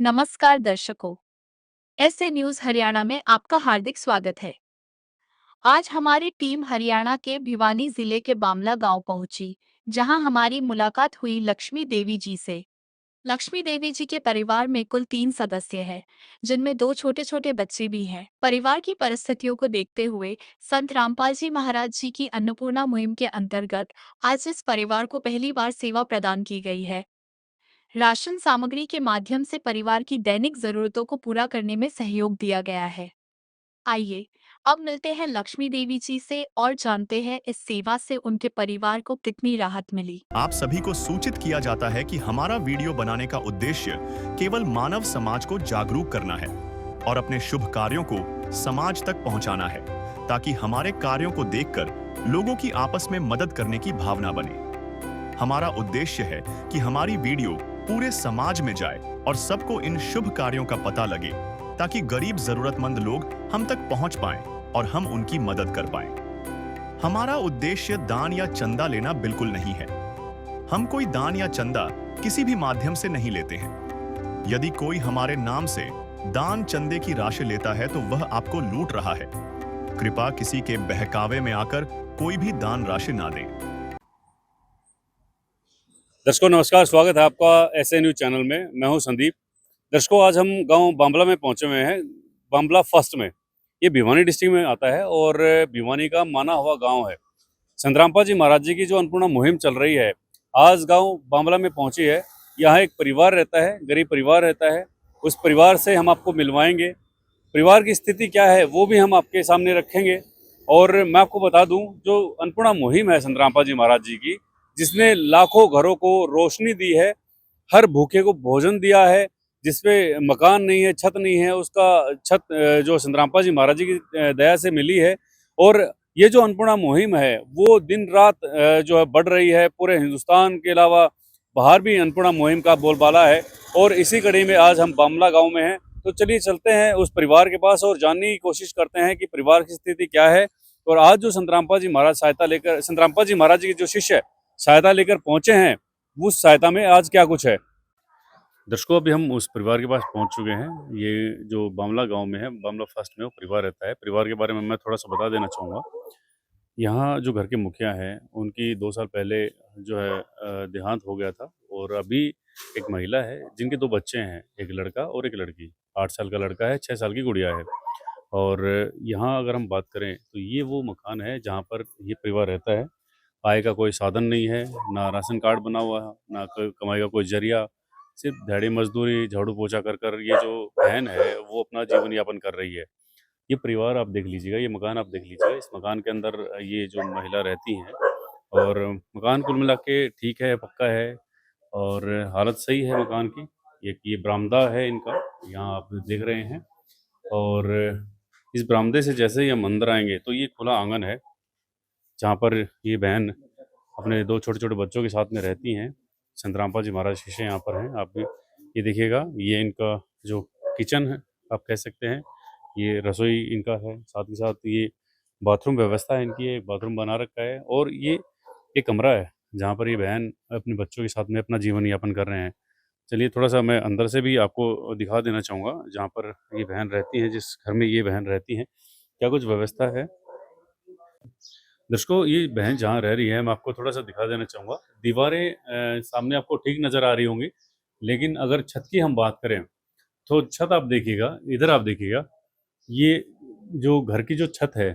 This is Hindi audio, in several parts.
नमस्कार दर्शकों। ऐसे न्यूज हरियाणा में आपका हार्दिक स्वागत है। आज हमारी टीम हरियाणा के भिवानी जिले के बामला गांव पहुंची, जहां हमारी मुलाकात हुई लक्ष्मी देवी जी से। लक्ष्मी देवी जी के परिवार में कुल 3 सदस्य हैं, जिनमें 2 छोटे छोटे बच्चे भी हैं। परिवार की परिस्थितियों को देखते हुए संत रामपाल जी महाराज जी की अन्नपूर्णा मुहिम के अंतर्गत आज इस परिवार को पहली बार सेवा प्रदान की गई है। राशन सामग्री के माध्यम से परिवार की दैनिक जरूरतों को पूरा करने में सहयोग दिया गया है। आइए अब मिलते हैं लक्ष्मी देवी जी से और जानते हैं इस सेवा से उनके परिवार को कितनी राहत मिली। आप सभी को सूचित किया जाता है कि हमारा वीडियो बनाने का उद्देश्य केवल मानव समाज को जागरूक करना है और अपने शुभ कार्यों को समाज तक पहुंचाना है, ताकि हमारे कार्यों को देखकर लोगों की आपस में मदद करने की भावना बने। हमारा उद्देश्य है कि हमारी वीडियो पूरे समाज में जाए और सबको इन शुभ कार्यों का पता लगे, ताकि गरीब जरूरतमंद लोग हम तक पहुंच पाएं और हम उनकी मदद कर पाएं। हमारा उद्देश्य दान या चंदा लेना बिल्कुल नहीं है। हम कोई दान या चंदा किसी भी माध्यम से नहीं लेते हैं। यदि कोई हमारे नाम से दान चंदे की राशि लेता है तो वह आपको लूट रहा है। कृपया किसी के बहकावे में आकर कोई भी दान राशि ना दें। दर्शकों नमस्कार, स्वागत है आपका ऐसे न्यूज चैनल में। मैं हूं संदीप। दर्शकों आज हम गांव बांबला में पहुंचे हुए हैं। बांबला फर्स्ट में, ये भिवानी डिस्ट्रिक्ट में आता है और भिवानी का माना हुआ गांव है। संत रामपाल जी महाराज जी की जो अन्नपूर्णा मुहिम चल रही है, आज गांव बांबला में पहुंची है। यहाँ एक परिवार रहता है, गरीब परिवार रहता है। उस परिवार से हम आपको मिलवाएंगे। परिवार की स्थिति क्या है वो भी हम आपके सामने रखेंगे। और मैं आपको बता दूं, जो अन्नपूर्णा मुहिम है संत रामपाल जी महाराज जी की, जिसने लाखों घरों को रोशनी दी है, हर भूखे को भोजन दिया है। जिसपे मकान नहीं है, छत नहीं है, उसका छत जो संत रामपाल जी महाराज जी की दया से मिली है। और ये जो अन्नपूर्णा मुहिम है वो दिन रात जो है बढ़ रही है। पूरे हिंदुस्तान के अलावा बाहर भी अन्नपूर्णा मुहिम का बोलबाला है। और इसी कड़ी में आज हम बामला गांव में हैं। तो चलिए चलते हैं उस परिवार के पास और जानने की कोशिश करते हैं कि परिवार की स्थिति क्या है। और आज जो संत रामपाल जी महाराज संत रामपाल जी महाराज जी के जो शिष्य सहायता लेकर पहुंचे हैं, उस सहायता में आज क्या कुछ है। दर्शकों अभी हम उस परिवार के पास पहुंच चुके हैं। ये जो बामला गांव में है, बामला फर्स्ट में वो परिवार रहता है। परिवार के बारे में मैं थोड़ा सा बता देना चाहूँगा। यहाँ जो घर के मुखिया हैं, उनकी 2 साल पहले जो है देहांत हो गया था। और अभी एक महिला है जिनके 2 बच्चे हैं, एक लड़का और एक लड़की। 8 साल का लड़का है, 6 साल की गुड़िया है। और यहाँ अगर हम बात करें तो ये वो मकान है जहाँ पर ये परिवार रहता है। आय का कोई साधन नहीं है, ना राशन कार्ड बना हुआ है, ना कोई कमाई का कोई जरिया। सिर्फ दिहाड़ी मजदूरी, झाड़ू पोछा कर कर ये जो बहन है वो अपना जीवन यापन कर रही है। ये परिवार आप देख लीजिएगा, ये मकान आप देख लीजिएगा। इस मकान के अंदर ये जो महिला रहती हैं। और मकान कुल मिला के ठीक है, पक्का है और हालत सही है मकान की। एक ये बरामदा है इनका, यहाँ आप देख रहे हैं। और इस बरामदे से जैसे ही हम अंदर आएंगे तो ये खुला आंगन है, जहाँ पर ये बहन अपने 2 छोटे-छोटे बच्चों के साथ में रहती हैं। संत रामपाल जी महाराज शिष्य यहाँ पर हैं। आप भी ये देखिएगा, ये इनका जो किचन है आप कह सकते हैं, ये रसोई इनका है। साथ ही साथ ये बाथरूम व्यवस्था है इनकी, एक बाथरूम बना रखा है। और ये एक कमरा है जहाँ पर ये बहन अपने बच्चों के साथ में अपना जीवन यापन कर रहे हैं। चलिए थोड़ा-सा मैं अंदर से भी आपको दिखा देना चाहूँगा, जहाँ पर ये बहन रहती हैं, जिस घर में ये बहन रहती हैं, क्या कुछ व्यवस्था है। दर्शकों ये बहन जहाँ रह रही है, मैं आपको थोड़ा-सा दिखा देना चाहूँगा। दीवारें सामने आपको ठीक नज़र आ रही होंगी, लेकिन अगर छत की हम बात करें, तो छत आप देखिएगा, इधर आप देखिएगा, ये जो घर की जो छत है,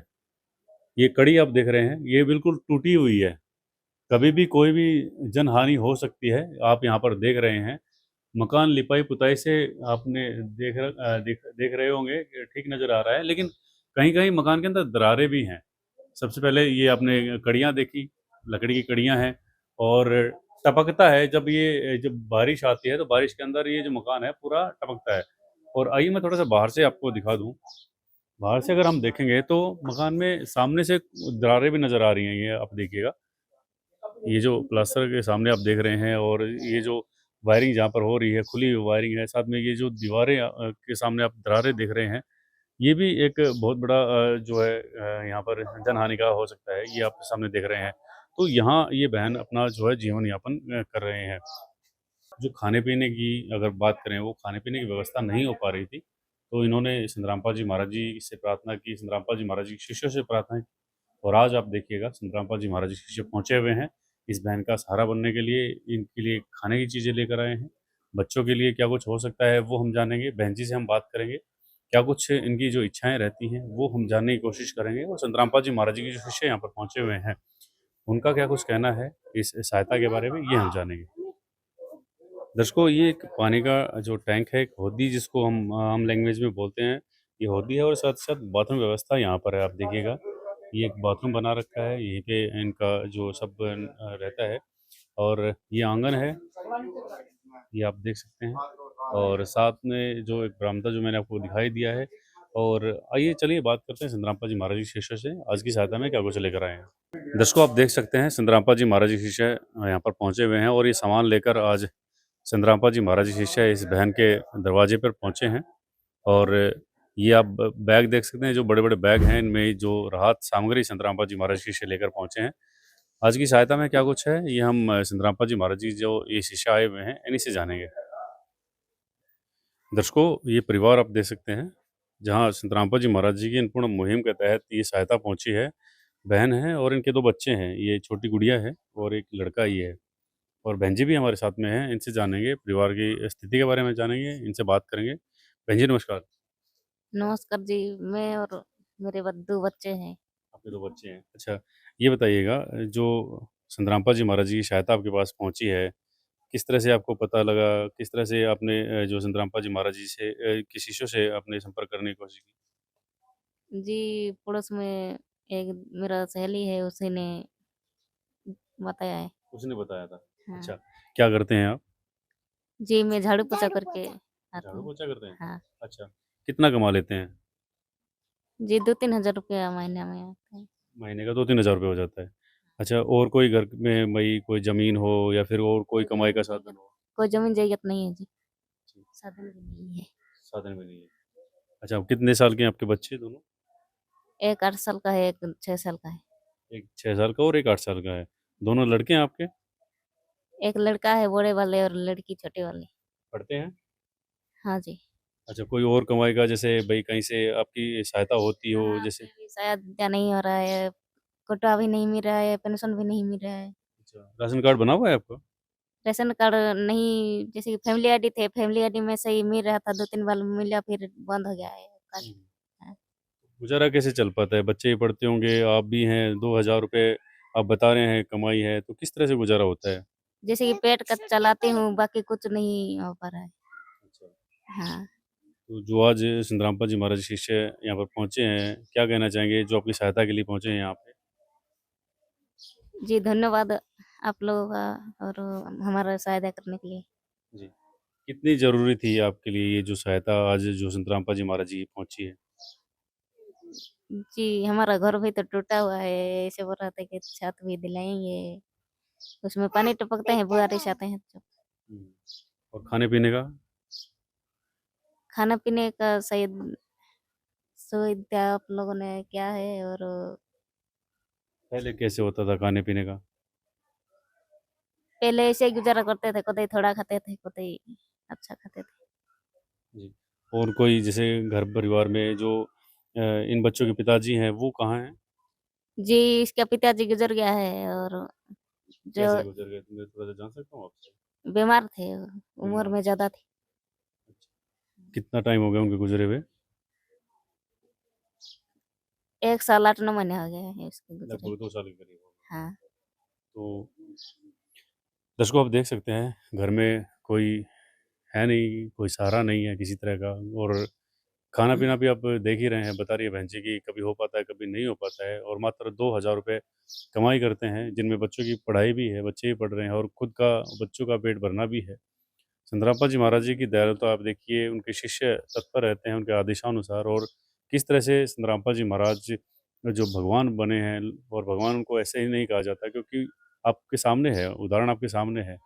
ये कड़ी आप देख रहे हैं, ये बिल्कुल टूटी हुई है। कभी भी कोई भी जनहानि हो सकती है, आप यहाँ पर देख रहे हैं। मकान लिपाई-पुताई से आपने देख रहे होंगे कि ठीक नज़र आ रहा है, लेकिन कहीं-कहीं मकान के अंदर दरारें भी हैं। सबसे पहले ये आपने कड़ियाँ देखी, लकड़ी की कड़ियाँ हैं। और टपकता है जब बारिश आती है, तो बारिश के अंदर ये जो मकान है पूरा टपकता है। और आइए मैं थोड़ा-सा बाहर से आपको दिखा दूँ। बाहर से अगर हम देखेंगे तो मकान में सामने से दरारें भी नज़र आ रही हैं, ये आप देखिएगा। ये जो प्लास्टर के सामने आप देख रहे हैं, और ये जो वायरिंग जहाँ पर हो रही है, खुली हुई वायरिंग है। साथ में ये जो दीवारें के सामने आप दरारें देख रहे हैं, ये भी एक बहुत बड़ा जो है यहाँ पर जनहानि का हो सकता है, ये आप सामने देख रहे हैं। तो यहाँ ये बहन अपना जो है जीवन यापन कर रहे हैं। जो खाने-पीने की अगर बात करें, वो खाने-पीने की व्यवस्था नहीं हो पा रही थी, तो इन्होंने संतरामपाल जी महाराज जी से प्रार्थना की, संतरामपाल जी महाराज जी के शिष्यों से प्रार्थना की और आज आप देखिएगा संतरामपाल जी महाराज जी के शिष्य पहुँचे हुए हैं, इस बहन का सहारा बनने के लिए, इनके लिए खाने की चीज़ें लेकर आए हैं। बच्चों के लिए क्या कुछ हो सकता है, वो हम जानेंगे, बहन जी से हम बात करेंगे। क्या कुछ इनकी जो इच्छाएँ रहती हैं, वो हम जानने की कोशिश करेंगे और संतरामपाल जी महाराज जी के जो शिष्य यहाँ पर पहुँचे हुए हैं, उनका क्या कुछ कहना है इस सहायता के बारे में, ये हम जानेंगे। दर्शकों, ये एक पानी का जो टैंक है, एक होदी जिसको हम आम लैंग्वेज में बोलते हैं, ये होदी है और साथ-साथ बाथरूम व्यवस्था यहाँ पर है, आप देखिएगा। ये एक बाथरूम बना रखा है, यहीं पे इनका जो सब रहता है और ये आंगन है, ये आप देख सकते हैं और साथ में जो एक बरामदा जो मैंने आपको दिखाई दिया है और आइए चलिए बात करते हैं संतरामपाल जी महाराज जी के शिष्य से, आज की सहायता में क्या कुछ लेकर आए हैं। दर्शकों, आप देख सकते हैं संतरामपाल जी महाराज जी के शिष्य यहाँ पर पहुँचे हुए हैं और ये सामान लेकर आज संतरामपाल जी महाराज जी के शिष्य इस बहन के दरवाजे पर पहुँचे हैं और ये आप बैग देख सकते हैं, जो बड़े-बड़े बैग हैं, इनमें जो राहत सामग्री संतरामपाल जी महाराज जी के शिष्य लेकर पहुँचे हैं। आज की सहायता में क्या कुछ है, ये हम संतरामपाल जी महाराज जी जो ये शिष्य आए हुए हैं, इन्हीं से जानेंगे। दर्शकों, ये परिवार आप देख सकते हैं, जहाँ संतरामपाल जी महाराज जी की अन्नपूर्णा मुहिम के तहत ये सहायता पहुँची है। बहन है और इनके 2 बच्चे हैं, ये छोटी गुड़िया है और एक लड़का ही है और बहन जी भी हमारे साथ में हैं, इनसे जानेंगे, परिवार की स्थिति के बारे में जानेंगे, इनसे बात करेंगे। बहन जी नमस्कार, नमस्कार जी, मैं और मेरे 2 बच्चे हैं। आपके 2 बच्चे हैं। अच्छा, ये बताइएगा जो संतरामपाल जी महाराज जी की सहायता आपके पास पहुँची है, किस तरह से आपको पता लगा? किस तरह से आपने जो संतरामपाल जी महाराज जी से के शिष्यों से आपने संपर्क करने की कोशिश की? जी, पड़ोस में एक मेरा सहेली है, उसी ने बताया है। उसने बताया था। हाँ। अच्छा, क्या करते हैं आप? जी, मैं झाड़ू-पोछा करके आती हूँ। झाड़ू-पोछा करते हैं? हाँ। अच्छा, कितना कमा लेते हैं? जी, 2-3 हज़ार रुपया महीने में आता है। महीने का 2-3 हज़ार रुपए हो जाता है। अच्छा, और कोई घर में भई कोई ज़मीन हो या फिर और कोई कमाई का साधन हो? कोई ज़मीन जायदाद नहीं है जी, जी, साधन भी नहीं है। साधन भी नहीं है। अच्छा, कितने साल के हैं आपके बच्चे दोनों? एक 8 साल का है, एक 6 साल का है। एक 6 साल का और एक 8 साल का है। दोनों लड़के हैं आपके? एक लड़का है बड़े वाले और लड़की छोटे वाली। पढ़ते हैं? हाँ जी। अच्छा, कोई और कमाई का जैसे भई कहीं से आपकी सहायता होती हो हाँ, जैसे अभी भी शायद क्या नहीं हो रहा है, कोटा भी नहीं मिल रहा है, पेंशन भी नहीं मिल रहा है। अच्छा, राशन कार्ड बना हुआ है आपका? राशन कार्ड नहीं, जैसे कि फैमिली आईडी थे, फैमिली आईडी में से ही मिल रहा था, 2-3 बार मिला फिर बंद हो गया है कार्ड। हुँ। हाँ। गुज़ारा कैसे चल पाता है? बच्चे ही पढ़ते होंगे, आप भी हैं, 2000 रुपए आप बता रहे हैं कमाई है, तो किस तरह से गुज़ारा होता है? जैसे कि पेट का चलाती हूँ, बाकी कुछ नहीं हो पा रहा है। अच्छा। हाँ। तो जो आज संतरामपाल जी महाराज शिष्य यहाँ पर पहुँचे हैं, क्या कहना चाहेंगे जो आपकी सहायता के लिए पहुँचे हैं यहाँ पे? जी, धन्यवाद आप लोगों का और हमारा सहायता करने के लिए। जी। कितनी ज़रूरी थी आपके लिए ये जो सहायता आज जो संतरामपाल जी महाराज जी पहुँची है? जी, हमारा घर भी तो टूटा हुआ है, ऐसे बोल रहा था कि छत भी दिलाएँगे, उसमें पानी टपकते हैं, बारिश आते हैं तो। हुँ। और खाने-पीने का? खाना-पीने का शायद सुविधा आप लोगों ने क्या है और पहले कैसे होता था खाने-पीने का? पहले ऐसे ही गुज़ारा करते थे, कतई थोड़ा खाते थे, कतई अच्छा खाते थे। जी। और कोई जैसे घर परिवार में जो इन बच्चों के पिताजी हैं, वो कहाँ हैं? जी, इसका पिताजी गुज़र गया है और जो कैसे गुज़र गए? मैं थोड़ा-सा जान सकता हूँ आपसे? बीमार थे, उम्र बीमार में ज़्यादा थी। अच्छा। कितना टाइम हो गया उनके गुज़रे हुए? 1 साल 8-9 महीने हो गए हैं उसके गुज़रे। लगभग 2 साल के करीब हो गए। हाँ। तो दर्शकों आप देख सकते हैं, घर में कोई है नहीं, कोई सहारा नहीं है किसी तरह का और खाना-पीना भी आप देख ही रहे हैं, बता रही है बहन जी कि कभी हो पाता है, कभी नहीं हो पाता है और मात्र 2000 रुपए कमाई करते हैं, जिनमें बच्चों की पढ़ाई भी है, बच्चे भी पढ़ रहे हैं और खुद का बच्चों का पेट भरना भी है। संतरामपाल जी महाराज जी की दयालुता आप देखिए, उनके शिष्य तत्पर रहते हैं उनके आदेशानुसार और किस तरह से संतरामपाल जी महाराज जो भगवान बने हैं और भगवान उनको ऐसे ही नहीं कहा जाता क्योंकि आपके सामने है, उदाहरण आपके सामने है।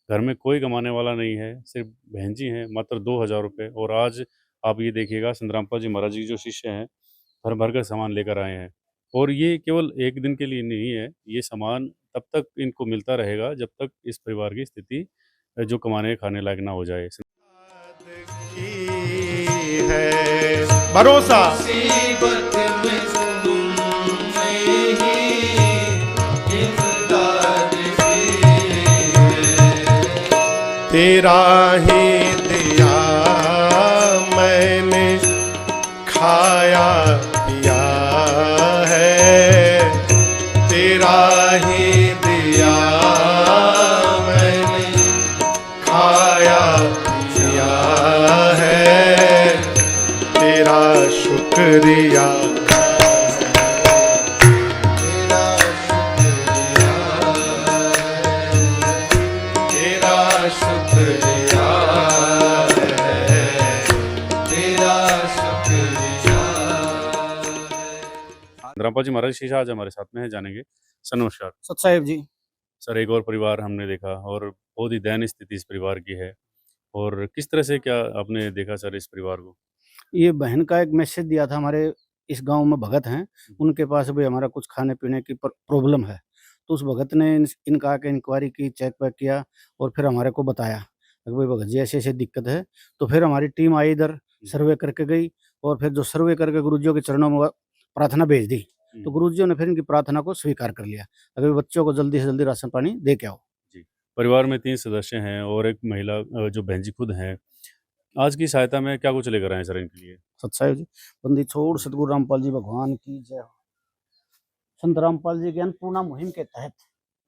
घर में कोई कमाने वाला नहीं है, सिर्फ़ बहन जी हैं, मात्र 2000 रुपए और आज आप ये देखिएगा संतरामपाल जी महाराज जी के जो शिष्य हैं, भर-भर कर सामान लेकर आए हैं। और ये केवल 1 दिन के लिए नहीं है, ये सामान तब तक इनको मिलता रहेगा जब तक इस परिवार की स्थिति जो कमाने खाने लायक ना हो जाए। की है भरोसा मुसीबत में तुमने ही इमदाद की है। तेरा ही दिया मैंने खाया पिया है, तेरा ही दिया मैंने खाया पिया है, तेरा शुक्रिया तेरा शुक्रिया है, तेरा शुक्रिया है। तेरा शुक्रिया रामपाल जी महाराज शीशा आज हमारे साथ में है, जानेंगे। सर नमस्कार। सत साहेब जी। सर एक और परिवार हमने देखा और बहुत ही दयनीय स्थिति इस परिवार की है, और किस तरह से क्या आपने देखा सर इस परिवार को? ये बहन का एक मैसेज दिया था, हमारे इस गांव में भगत हैं, उनके पास भी हमारा कुछ खाने-पीने की प्रॉब्लम है। तो उस भगत ने इनका आके इंक्वायरी की, चेक-वेक किया और फिर हमारे को बताया कि भाई भगत जी ऐसे-ऐसे दिक्कत है। तो फिर हमारी टीम आई इधर, सर्वे करके गई और फिर जो सर्वे करके गुरुजियों के चरणों में प्रार्थना भेज दी। तो गुरुजियों ने फिर इनकी प्रार्थना को स्वीकार कर लिया। अगर बच्चों को जल्दी से जल्दी राशन पानी दे के आओ। जी। परिवार में 3 सदस्य हैं और एक महिला जो बहन जी खुद हैं। आज की सहायता में क्या कुछ लेकर आए हैं सर इनके लिए? सत साहिब जी। बंदी छोड़ सतगुरु रामपाल जी भगवान की जय हो। संत रामपाल जी की अन्नपूर्णा मुहिम के तहत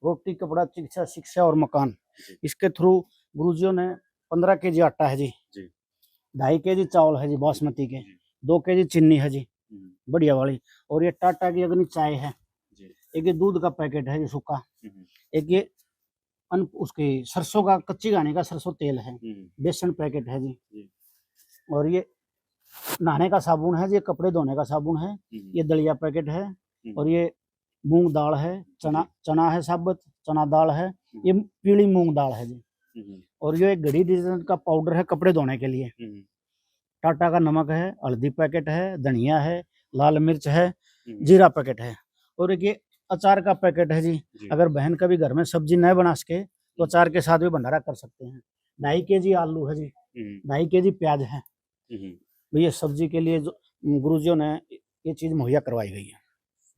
रोटी, कपड़ा, चिकित्सा, शिक्षा और मकान, इसके थ्रू गुरुजियों ने 15 केजी आटा है जी, जी। 2.5 केजी चावल है जी बासमती के, 2 केजी चीनी है जी बढ़िया वाली, और ये टाटा की अग्नि चाय है, एक ये दूध का पैकेट है जी सूखा, एक ये उसकी सरसों का कच्ची घानी का सरसों तेल है, बेसन पैकेट है जी, और ये नहाने का साबुन है जी, कपड़े धोने का साबुन है, ये दलिया पैकेट है, और ये मूंग दाल है, चना है साबुत, चना दाल है, ये पीली मूंग दाल है जी, और ये एक घड़ी डिटर्जेंट का पाउडर है कपड़े धोने के लिए, टाटा का नमक है, हल्दी पैकेट है, धनिया है, लाल मिर्च है, जीरा पैकेट है, और एक ये अचार का पैकेट है जी। अगर बहन कभी घर में सब्जी न बना सके तो अचार के साथ भी भंडारा कर सकते हैं। 2.5 केजी आलू है जी, 2.5 केजी प्याज है। ये सब्जी के लिए जो गुरुजियों ने ये चीज मुहैया करवाई गई है।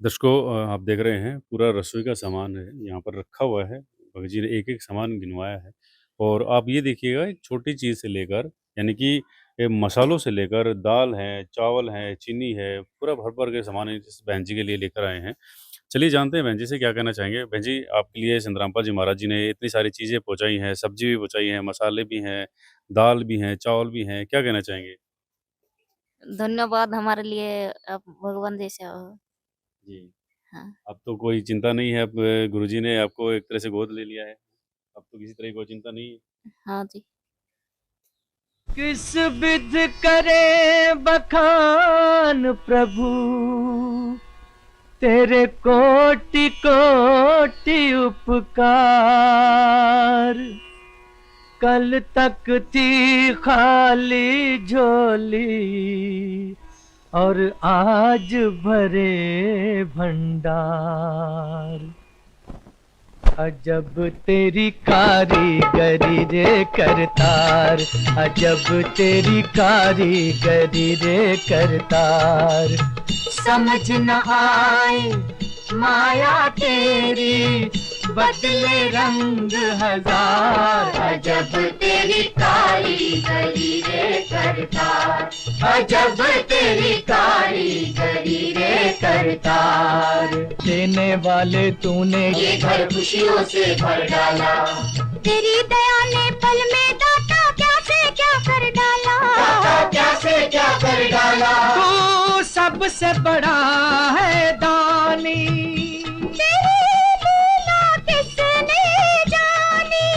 दर्शकों आप देख रहे हैं पूरा रसोई का सामान है यहाँ पर रखा हुआ है। भगत जी ने एक एक सामान गिनवाया है, और आप ये देखिएगा एक छोटी चीज़ से लेकर, यानी कि मसालों से लेकर दाल है, चावल है, चीनी है, पूरा भर भर के सामान इस बहन जी के लिए लेकर आए हैं। चलिए जानते हैं बहन जी से क्या कहना चाहेंगे। बहन जी आपके लिए संत रामपाल जी महाराज जी ने इतनी सारी चीज़ें पहुँचाई हैं, सब्जी भी पहुँचाई है, मसाले भी हैं, दाल भी हैं, चावल भी हैं, क्या कहना चाहेंगे? धन्यवाद हमारे लिए, आप भगवान जैसे हो। जी। हाँ। अब तो कोई चिंता नहीं है, अब गुरुजी ने आपको एक तरह से गोद ले लिया है। अब तो किसी तरह की कोई चिंता नहीं है। हाँ जी। किस विध करे बखान प्रभु, तेरे कोटि कोटि उपकार। कल तक थी खाली झोली और आज भरे भंडार। अजब तेरी कारीगरी रे करतार, अजब तेरी कारीगरी रे करतार। समझ न आए माया तेरी, बदले रंग हजार। अजब तेरी कारीगरी रे करतार, अजब तेरी कारीगरी रे करतार। देने वाले तूने ये घर खुशियों से भर डाला, तेरी दया ने पल में दाता क्या से क्या कर डाला, दाता क्या से क्या कर डाला। तू सबसे बड़ा है दानी, तेरी लीला किसने जानी।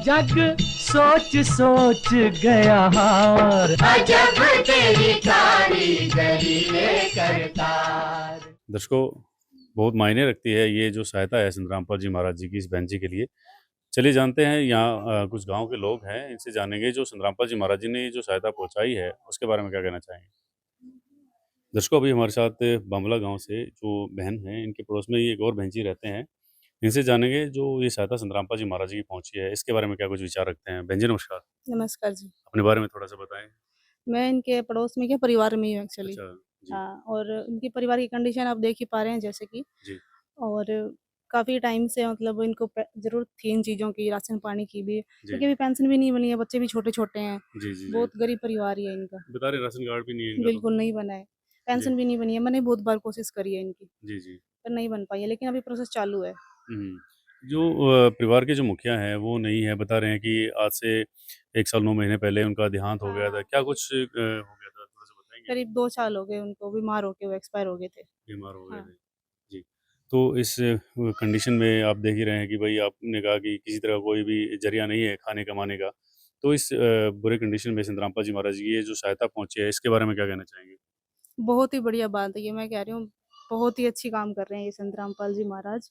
जग सोच सोच गया हार। अजब तेरी कारीगरी रे करतार। दर्शकों बहुत मायने रखती है ये जो सहायता है संत रामपाल जी महाराज जी की इस बहन जी के लिए। चलिए जानते हैं यहाँ कुछ गांव के लोग हैं, इनसे जानेंगे जो संत रामपाल जी महाराज जी ने ये जो सहायता पहुंचाई है उसके बारे में क्या कहना चाहेंगे। दर्शकों अभी हमारे साथ बांबला गांव से जो बहन है, इनके पड़ोस में ही एक और बहन जी रहते हैं, इनसे जानेंगे जो ये सहायता संतरामपाल जी महाराज जी की पहुंची है, इसके बारे में क्या कुछ विचार रखते हैं। बहन जी नमस्कार, नमस्कार जी। अपने बारे में थोड़ा सा बताएं। मैं इनके पड़ोस में क्या परिवार में ही हूँ एक्चुअली। अच्छा जी। हाँ, और उनकी परिवार की कंडीशन आप देख ही पा रहे हैं जैसे कि। जी और काफ़ी टाइम से मतलब इनको ज़रूरत थी इन चीज़ों की, राशन पानी की भी, जी क्योंकि अभी पेंशन भी नहीं बनी है, बच्चे भी छोटे-छोटे हैं। जी जी जी बहुत गरीब परिवार ही है इनका, बता रहे राशन कार्ड भी नहीं है इनका तो। बिल्कुल नहीं बना है। जी पेंशन भी नहीं बनी है, मैंने बहुत बार कोशिश करी है इनकी, जी जी। पर नहीं बन पाई है, लेकिन अभी प्रोसेस चालू है। जो परिवार के जो मुखिया हैं वो नहीं है, बता रहे हैं कि आज से 1 साल 9 महीने पहले उनका देहांत हो गया था। हाँ, क्या कुछ हो गया था, थोड़ा-सा बताएँगे? करीब 2 साल हो गए उनको बीमार होके, वो एक्सपायर हो गए थे। बीमार हो गए हाँ। थे। जी। तो इस कंडीशन में आप देख ही रहे हैं कि भई आपने कहा कि किसी तरह कोई भी ज़रिया नहीं है खाने-कमाने का। तो इस बुरे कंडीशन में संतरामपाल जी महाराज की ये जो सहायता पहुँची है, इसके बारे में क्या कहना चाहेंगे? बहुत ही बढ़िया बात है ये, मैं कह रही हूँ, बहुत ही अच्छी काम कर रहे हैं ये संत रामपाल जी महाराज।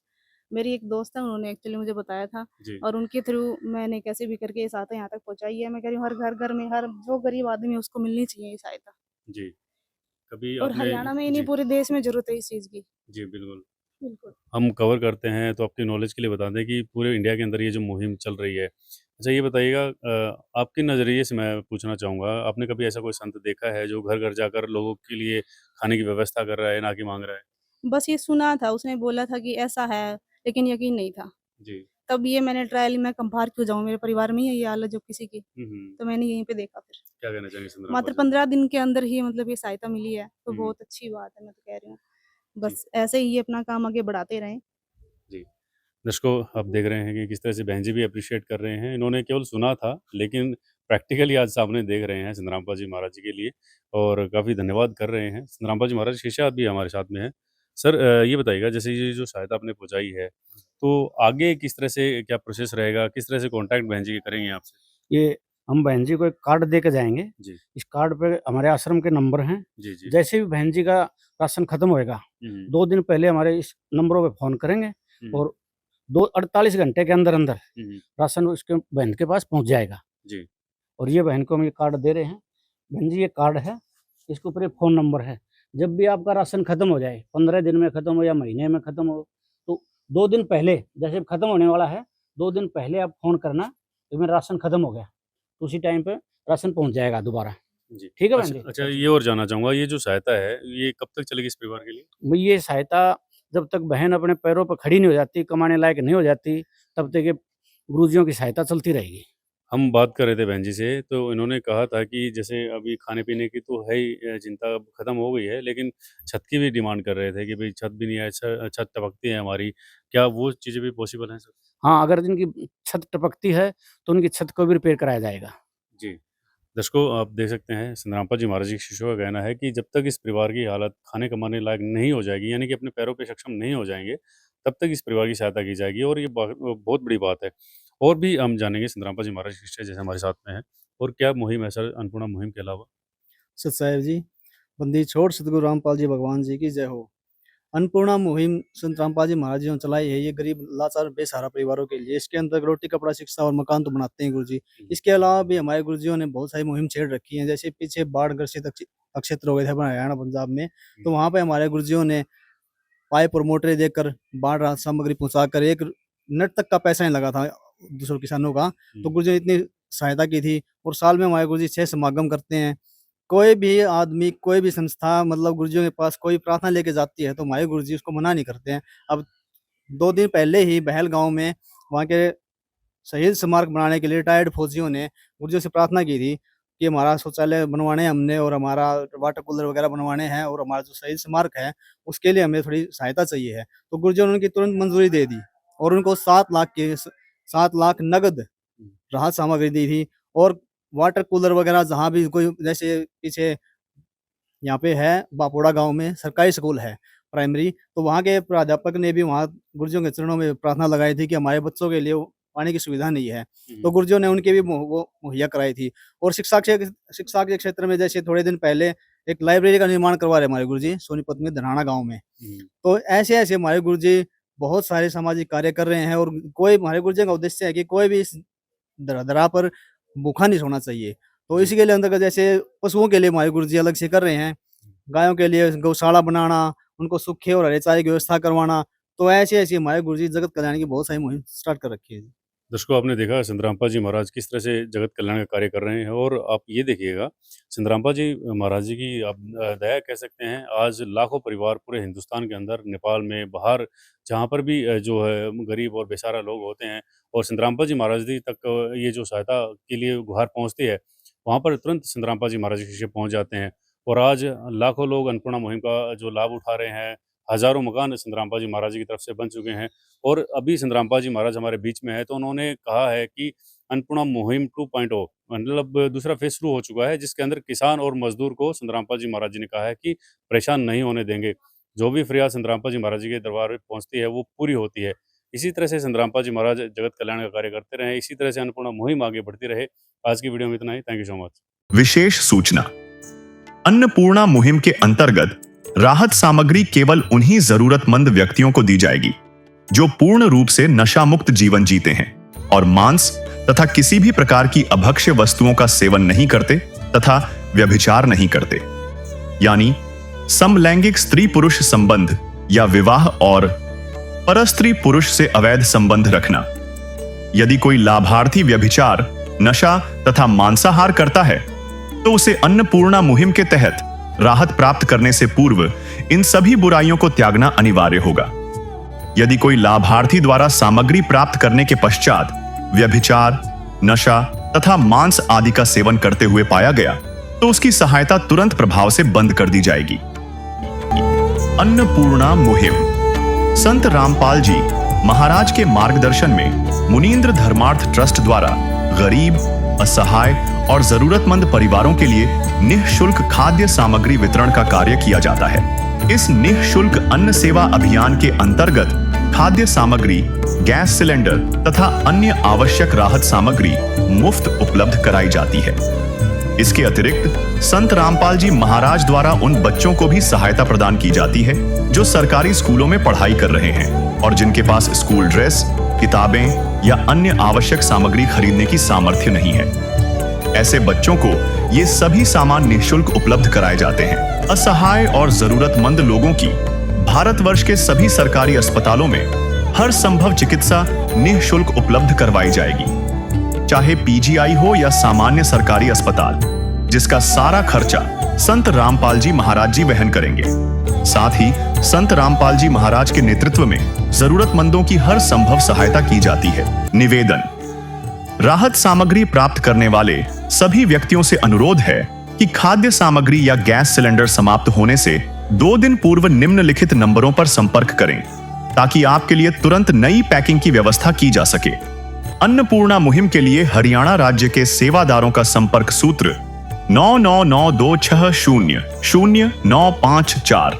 मेरी एक दोस्त है, उन्होंने एक्चुअली मुझे बताया था जी, और उनके थ्रू मैंने कैसे भी करके ये सहायता यहाँ तक पहुँचाई है। मैं कह रही हूँ हर घर-घर में, हर जो गरीब आदमी है उसको मिलनी चाहिए ये सहायता। जी। कभी और आपने हरियाणा में ही नहीं, जी, पूरे देश में ज़रूरत है इस चीज़ की। जी, बिल्कुल। बिल्कुल। हम कवर करते हैं तो आपकी नॉलेज के लिए बता दें कि पूरे इंडिया के अंदर ये जो मुहिम चल रही है। अच्छा ये बताइएगा आपके नज़रिए से मैं पूछना चाहूँगा, आपने कभी ऐसा कोई संत देखा है जो घर-घर जाकर लोगों के लिए खाने की व्यवस्था कर रहा है, ना कि माँग रहा है? बस ये सुना था, उसने बोला था कि ऐसा है, लेकिन यकीन नहीं था। जी। तब ये मैंने ट्रायल में कम बाहर क्यों जाऊँ, मेरे परिवार में ही है ये हालत जो किसी की, हुँ, हुँ। तो मैंने यहीं पे देखा फिर। क्या कहना चाहेंगे संदर्भ मात्र जी? 15 दिन के अंदर ही मतलब ये सहायता मिली है, तो हुँ, हुँ। बहुत अच्छी बात है, मैं तो कह रही हूँ। जी, बस ऐसे ही ये अपना काम आगे बढ़ाते रहें। जी। दर्शकों आप देख रहे हैं कि किस तरह से बहन जी भी एप्रिशिएट कर रहे हैं। इन्होंने केवल सुना था, लेकिन प्रैक्टिकली आज सामने देख रहे हैं संतरामपाल जी महाराज जी के लिए और काफ़ी धन्यवाद कर रहे हैं। संतरामपाल जी महाराज के शिष्य भी हमारे साथ में हैं। सर ये बताइएगा जैसे ये जो सहायता आपने पहुँचाई है, तो आगे किस तरह से क्या प्रोसेस रहेगा? किस तरह से कॉन्टैक्ट बहन जी करेंगे आपसे? ये हम बहन जी को एक कार्ड दे के जाएँगे। जी। इस कार्ड पे हमारे आश्रम के नंबर हैं। जी, जी। जैसे भी बहन जी का राशन खत्म होएगा, हुँ, हुँ। 2 दिन पहले हमारे इस नंबरों पे फ़ोन करेंगे हुँ, हुँ। और 2 48 घंटे के अंदर-अंदर हुँ, हुँ। राशन उसके बहन के पास पहुँच जाएगा। जी। और ये बहन को हम ये कार्ड दे रहे हैं। बहन जी ये कार्ड है, इसके ऊपर एक फ़ोन नंबर है। जब भी आपका राशन खत्म हो जाए, 15 दिन में खत्म हो या महीने में खत्म हो, तो 2 दिन पहले जैसे खत्म होने वाला है, 2 दिन पहले आप फ़ोन करना कि मेरा राशन खत्म हो गया। तो उसी टाइम पे राशन पहुँच जाएगा दोबारा। जी। ठीक है बहन अच्छा जी? अच्छा ये और जानना चाहूँगा ये जो सहायता है, ये कब तक चलेगी इस परिवार के लिए? भई ये सहायता जब तक बहन अपने पैरों पे खड़ी नहीं हो जाती, कमाने लायक नहीं हो जाती, तब तक ये गुरुजियों की सहायता चलती रहेगी। हम बात कर रहे थे बहन जी से, तो इन्होंने कहा था कि जैसे अभी खाने-पीने की तो है ही चिंता अब खत्म हो गई है, लेकिन छत की भी डिमांड कर रहे थे कि भई छत भी नहीं है, छत टपकती है हमारी। क्या वो चीज़ें भी पॉसिबल हैं सर? हाँ, अगर इनकी छत टपकती है, तो उनकी छत को भी रिपेयर कराया जाएगा। जी। दर्शकों आप देख सकते हैं संतरामपाल जी महाराज जी के शिष्यों का कहना है कि जब तक इस परिवार की हालत खाने कमाने लायक नहीं हो जाएगी, यानी कि अपने पैरों पे सक्षम नहीं हो जाएँगे, तब तक इस परिवार की सहायता की जाएगी और ये बहुत बड़ी बात है। और भी हम जानेंगे संतरामपाल जी महाराज के शिष्य जैसे हमारे साथ में हैं और क्या मुहिम है सर अन्नपूर्णा मुहिम के अलावा? सत साहिब जी, बंदी छोड़ सतगुरु रामपाल जी भगवान जी की जय हो। अन्नपूर्णा मुहिम संत रामपाल जी महाराज जी ने चलाई है। ये गरीब लाचार बेसहारा परिवारों के लिए। इसके अंदर रोटी, कपड़ा, शिक्षा और मकान तो बनाते हैं गुरुजी। इसके अलावा भी हमारे गुरुजियों ने बहुत सारी मुहिम छेड़ रखी है। जैसे पीछे बाढ़ ग्रसित क्षेत्र हो गए थे अपना हरियाणा, पंजाब में, तो वहाँ पे हमारे गुरुजियों ने पाइप और मोटरें देकर बाढ़ राहत सामग्री पहुँचाकर एक मिनट तक का पैसा नहीं लगा था दूसरों किसानों का। तो गुरुजी ने इतनी सहायता की थी और साल में हमारे गुरुजी 6 समागम करते हैं। कोई भी आदमी, कोई भी संस्था मतलब गुरुजियों के पास कोई प्रार्थना लेके जाती है तो हमारे गुरुजी उसको मना नहीं करते हैं। अब 2 दिन पहले ही बहल गाँव में वहाँ के शहीद स्मारक बनाने के लिए रिटायर्ड फौजियों ने गुरुजियों से प्रार्थना की थी कि हमारा शौचालय बनवाने हैं हमने और हमारा वाटर कूलर वगैरह बनवाने हैं और हमारा जो शहीद स्मारक है उसके लिए हमें थोड़ी सहायता चाहिए है। तो गुरुजियों ने उनकी तुरंत मंजूरी दे दी और उनको 7 लाख नगद राहत सामग्री दी थी। और वाटर कूलर वगैरह जहाँ भी कोई, जैसे पीछे यहाँ पे है बापोड़ा गाँव में सरकारी स्कूल है प्राइमरी, तो वहाँ के प्राध्यापक ने भी वहाँ गुरुजियों के चरणों में प्रार्थना लगाई थी कि हमारे बच्चों के लिए वो पानी की सुविधा नहीं है। तो गुरुजियों ने उनकी भी वो मुहैया कराई थी। और शिक्षा के क्षेत्र में जैसे थोड़े दिन पहले एक लाइब्रेरी का निर्माण करवा रहे हमारे गुरुजी सोनीपत में धनाना गाँव में। तो ऐसे-ऐसे हमारे गुरुजी बहुत सारे सामाजिक कार्य कर रहे हैं और कोई हमारे गुरुजी का उद्देश्य है कि कोई भी इस धरा पर भूखा नहीं सोना चाहिए। तो इसी के लिए अंतर्गत जैसे पशुओं के लिए हमारे गुरुजी अलग से कर रहे हैं। गायों के लिए गौशाला बनाना, उनको सूखे और हरे चारे की व्यवस्था करवाना, तो ऐसे ऐसे हमारे गुरु जी जगत कल्याण की बहुत सारी मुहिम स्टार्ट कर रखी है जी। दर्शकों, आपने देखा संतरामपाल जी महाराज किस तरह से जगत कल्याण का कार्य कर रहे हैं, और आप ये देखिएगा संतरामपाल जी महाराज जी की आप दया कह सकते हैं। आज लाखों परिवार पूरे हिंदुस्तान के अंदर, नेपाल में, बाहर जहाँ पर भी जो है गरीब और बेसहारा लोग होते हैं, और संतरामपाल जी महाराज जी तक ये जो सहायता के लिए गुहार पहुँचती है, वहाँ पर तुरंत संतरामपाल जी महाराज जी के शिष्य पहुँच जाते हैं। और आज लाखों लोग अन्नपूर्णा मुहिम का जो लाभ उठा रहे हैं। हज़ारों मकान संतरामपाल जी महाराज जी की तरफ से बन चुके हैं। और अभी संतरामपाल जी महाराज हमारे बीच में है, तो उन्होंने कहा है कि अन्नपूर्णा मुहिम 2.0 मतलब दूसरा फेज शुरू हो चुका है, जिसके अंदर किसान और मजदूर को संतरामपाल जी महाराज जी ने कहा है कि परेशान नहीं होने देंगे। जो भी फरियाद संतरामपाल जी महाराज जी के दरबार में पहुंचती है, वो पूरी होती है। इसी तरह से संतरामपाल जी महाराज जगत कल्याण का कार्य करते रहे, इसी तरह से अन्नपूर्णा मुहिम आगे बढ़ती रहे। आज की वीडियो में इतना ही। Thank you so much. विशेष सूचना, अन्नपूर्णा मुहिम के अंतर्गत राहत सामग्री केवल उन्हीं जरूरतमंद व्यक्तियों को दी जाएगी जो पूर्ण रूप से नशा मुक्त जीवन जीते हैं और मांस तथा किसी भी प्रकार की अभक्ष्य वस्तुओं का सेवन नहीं करते तथा व्यभिचार नहीं करते, यानी समलैंगिक स्त्री पुरुष संबंध या विवाह और परस्त्री पुरुष से अवैध संबंध रखना। यदि कोई लाभार्थी व्यभिचार, नशा तथा मांसाहार करता है तो उसे अन्नपूर्णा मुहिम के तहत राहत प्राप्त करने से पूर्व इन सभी बुराइयों को त्यागना अनिवार्य होगा। यदि कोई लाभार्थी द्वारा सामग्री प्राप्त करने के पश्चात व्यभिचार, नशा तथा मांस आदि का सेवन करते हुए पाया गया तो उसकी सहायता तुरंत प्रभाव से बंद कर दी जाएगी। अन्नपूर्णा मुहिम संत रामपाल जी महाराज के मार्गदर्शन में मुनींद्र धर्मार्थ ट्रस्ट द्वारा गरीब, असहाय और जरूरतमंद परिवारों के लिए निःशुल्क खाद्य सामग्री वितरण का कार्य किया जाता है। इस निःशुल्क अन्न सेवा अभियान के अंतर्गत खाद्य सामग्री, गैस सिलेंडर तथा अन्य आवश्यक राहत सामग्री मुफ्त उपलब्ध कराई जाती है। इसके अतिरिक्त संत रामपाल जी महाराज द्वारा उन बच्चों को भी सहायता प्रदान की जाती है जो सरकारी स्कूलों में पढ़ाई कर रहे हैं और जिनके पास स्कूल ड्रेस, किताबें या अन्य आवश्यक सामग्री खरीदने की सामर्थ्य नहीं है। ऐसे बच्चों को ये सभी सामान निःशुल्क उपलब्ध कराए जाते हैं। असहाय और जरूरतमंद लोगों की भारतवर्ष के सभी सरकारी अस्पतालों में हर संभव चिकित्सा निःशुल्क उपलब्ध करवाई जाएगी, चाहे पीजीआई हो या सामान्य सरकारी अस्पताल, जिसका सारा खर्चा संत रामपाल जी महाराज जी वहन करेंगे। साथ ही संत रामपाल जी महाराज के नेतृत्व में जरूरतमंदों की हर संभव सहायता की जाती है। निवेदन, राहत सामग्री प्राप्त करने वाले सभी व्यक्तियों से अनुरोध है कि खाद्य सामग्री या गैस सिलेंडर समाप्त होने से 2 दिन पूर्व निम्नलिखित नंबरों पर संपर्क करें ताकि आपके लिए तुरंत नई पैकिंग की व्यवस्था की जा सके। अन्नपूर्णा मुहिम के लिए हरियाणा राज्य के सेवादारों का संपर्क सूत्र 9992600954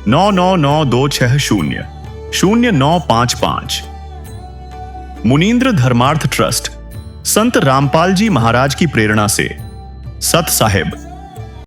9992600955। मुनींद्र धर्मार्थ ट्रस्ट संत रामपाल जी महाराज की प्रेरणा से सत साहिब